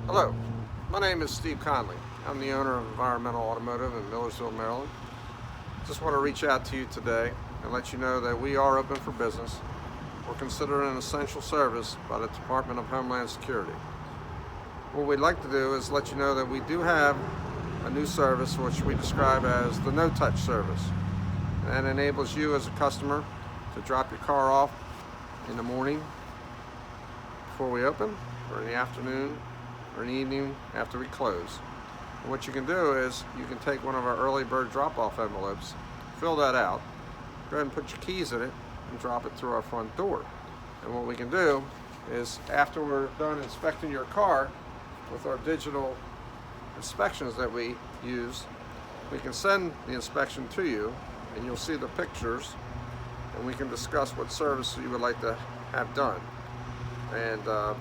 Hello, my name is Steve Conley. I'm the owner of Environmental Automotive in Millersville, Maryland. Just want to reach out to you today and let you know that we are open for business. We're considered an essential service by the Department of Homeland Security. What we'd like to do is let you know that we do have a new service which we describe as the no-touch service. And that enables you as a customer to drop your car off in the morning before we open, or in the afternoon, or in the evening after we close. And what you can do is you can take one of our early bird drop-off envelopes, fill that out, go ahead and put your keys in it, and drop it through our front door. And what we can do is, after we're done inspecting your car with our digital inspections that we use, we can send the inspection to you, and you'll see the pictures, and we can discuss what service you would like to have done. And the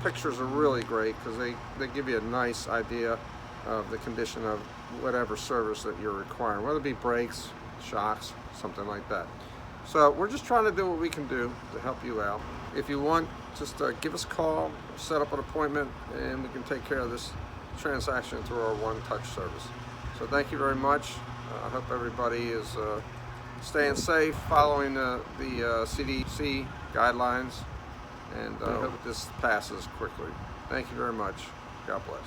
pictures are really great because they give you a nice idea of the condition of whatever service that you're requiring, whether it be brakes, shocks, something like that. So we're just trying to do what we can do to help you out. If you want, just give us a call, set up an appointment, and we can take care of this transaction through our one-touch service. So thank you very much. I hope everybody is staying safe, following the CDC guidelines, and hope this passes quickly. Thank you very much. God bless.